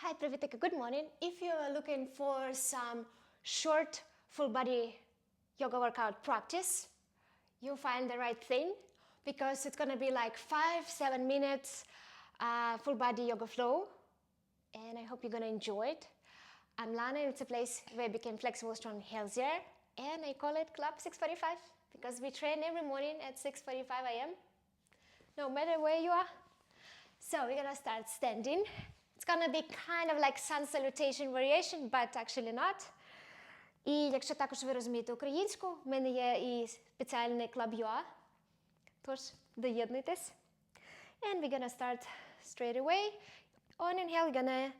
Hi Pravitika, good morning. If you are looking for some short full body yoga workout practice, you find the right thing because it's gonna be like 5-7 minutes full body yoga flow, and I hope you're gonna enjoy it. I'm Lana, and it's a place where I became flexible, strong, healthier, and I call it Club 645 because we train every morning at 6:45 a.m. no matter where you are. So we're gonna start standing. It's gonna be kind of like sun salutation variation, but actually not. І якщо також ви розумієте українську, в мене є і спеціальний Club UA, тож доєднуйтесь. And we're gonna start straight away. On inhale, you're gonna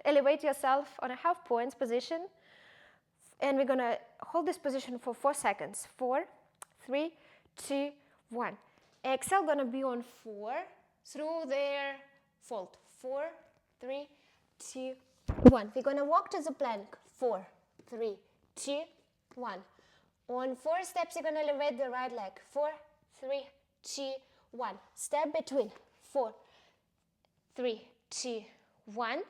elevate yourself on a half point position. And we're gonna hold this position for 4 seconds. 4, 3, 2, 1. Exhale, gonna be on 4 through their fold. 4, 3, 2, 1. We're gonna walk to the plank. 4, 3, 2, 1. On 4 steps, you're gonna elevate the right leg. 4, 3, 2, 1. Step between. 4, 3, 2, 1.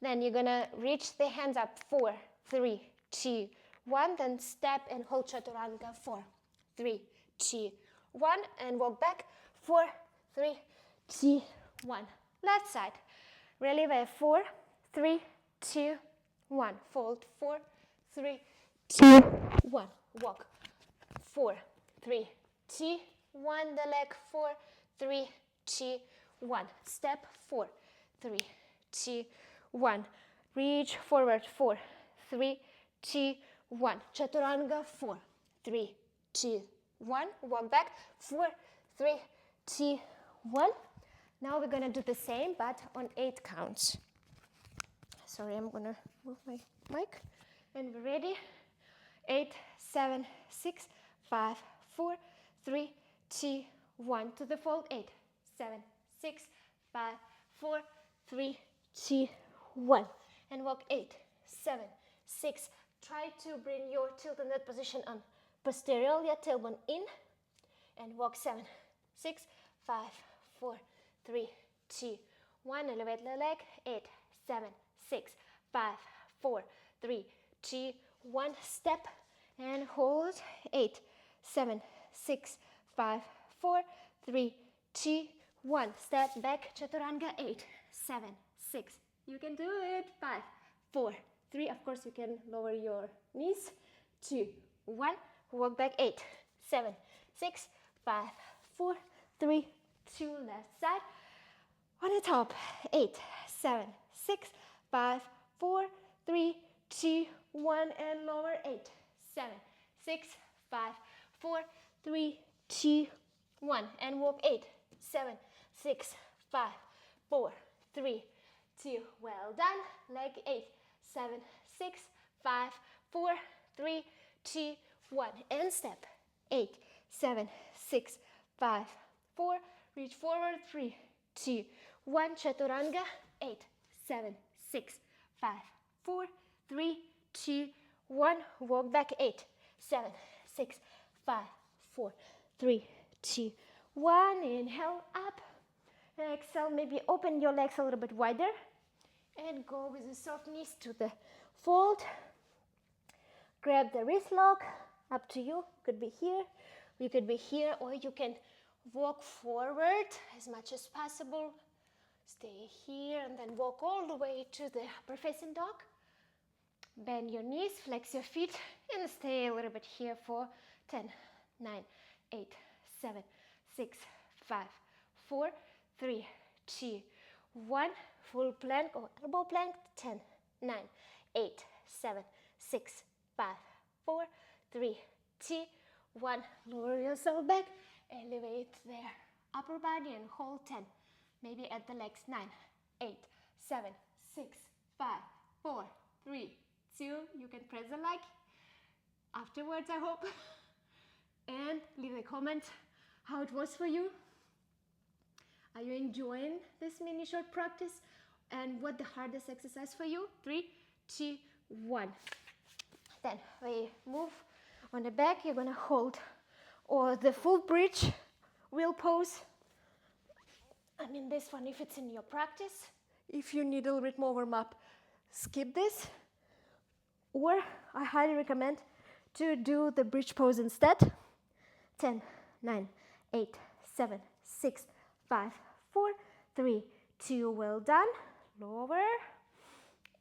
Then you're gonna reach the hands up. 4, 3, 2, 1. Then step and hold chaturanga. 4, 3, 2, 1. And walk back. 4, 3, 2, 1. Left side. Releve. 4, 3, 2, 1. Fold. 4, 3, 2, 1. Walk. 4, 3, 2, 1. The leg. 4, 3, 2, 1. Step. 4, 3, 2, 1. Reach forward. 4, 3, 2, 1. Chaturanga. 4, 3, 2, 1. Walk back. 4, 3, 2, 1. Now we're gonna do the same, but on 8 counts. Sorry, I'm gonna move my mic. And we're ready. 8, 7, 6, 5, 4, 3, 2, 1. To the fold. 8, 7, 6, 5, 4, 3, 2, 1. And walk 8, 7, 6. Try to bring your tilt in that position on posterior, your tailbone in. And walk 7, 6, 5, 4, 3, 2, 1. Elevate the leg. 8, 7, 6, 5, 4, 3, 2, 1. Step and hold. 8, 7, 6, 5, 4, 3, 2, 1. Step back. Chaturanga. 8, 7, 6. You can do it. 5, 4, 3. Of course, you can lower your knees. 2, 1. Walk back. 8, 7, 6, 5, 4, 3, 2. Left side. On the top. 8, 7, 6, 5, 4, 3, 2, 1. And lower. 8, 7, 6, 5, 4, 3, 2, 1. And walk. 8, 7, 6, 5, 4, 3, 2. Well done. Leg. 8, 7, 6, 5, 4, 3, 2, 1. And step. 8, 7, 6, 5, 4. Reach forward. 3, 2, 1. Chaturanga. 8, 7, 6, 5, 4, 3, 2, 1. Walk back. 8, 7, 6, 5, 4, 3, 2, 1. Inhale up. Exhale. Maybe open your legs a little bit wider. And go with the soft knees to the fold. Grab the wrist lock. Up to you. Could be here. You could be here, or you can walk forward as much as possible. Stay here and then walk all the way to the upper facing dog. Bend your knees, flex your feet, and stay a little bit here for 10, 9, 8, 7, 6, 5, 4, 3, 2, 1. Full plank or elbow plank. 10, 9, 8, 7, 6, 5, 4, 3, 2, 1. Lower yourself back. Elevate the upper body and hold 10. Maybe at the legs. 9, 8, 7, 6, 5, 4, 3, 2. You can press the like afterwards, I hope. And leave a comment how it was for you. Are you enjoying this mini short practice? And what the hardest exercise for you? 3, 2, 1. Then we move on the back. You're gonna hold or the full bridge wheel pose. I mean this one, if it's in your practice, If you need a little bit more warm up, skip this. Or I highly recommend to do the bridge pose instead. 10, 9, 8, 7, 6, 5, 4, 3, 2, well done. Lower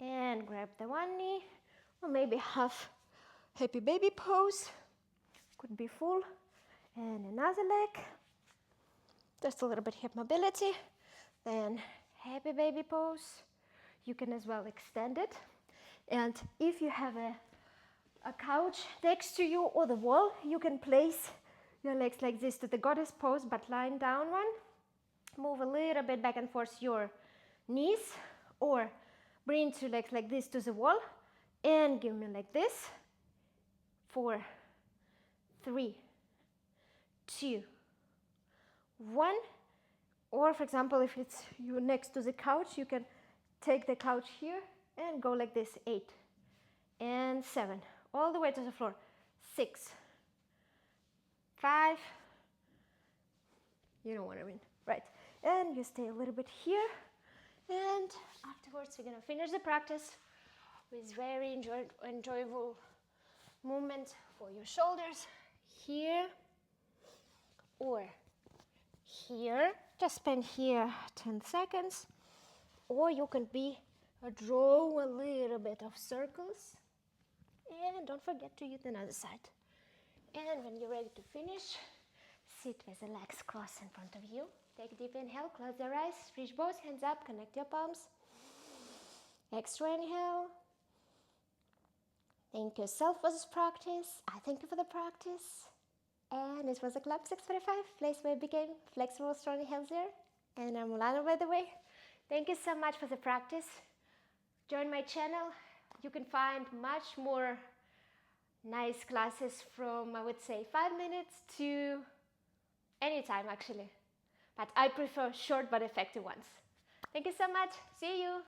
and grab the one knee, or maybe half happy baby pose. Could be full. And another leg. Just a little bit hip mobility. Then happy baby pose. You can as well extend it. And if you have a couch next to you or the wall, you can place your legs like this to the goddess pose, but lying down one. Move a little bit back and forth your knees, or bring two legs like this to the wall and give me like this. 4, 3, 2, 1. Or for example, if it's you next to the couch, you can take the couch here and go like this. 8 and 7, all the way to the floor. 6, 5, you know what I mean, right? And you stay a little bit here, and afterwards we're gonna finish the practice with very enjoyable movement for your shoulders, here or here. Just spend here 10 seconds, or you can draw a little bit of circles, and don't forget to use another side. And when you're ready to finish, sit with the legs crossed in front of you. Take a deep inhale, close your eyes, reach both hands up, connect your palms. Extra inhale. Thank yourself for this practice. I thank you for the practice. And this was a Club 645, place where I became flexible, strong, and healthier. And I'm Lana, by the way. Thank you so much for the practice. Join my channel. You can find much more nice classes from, I would say, 5 minutes to any time, actually. But I prefer short but effective ones. Thank you so much. See you.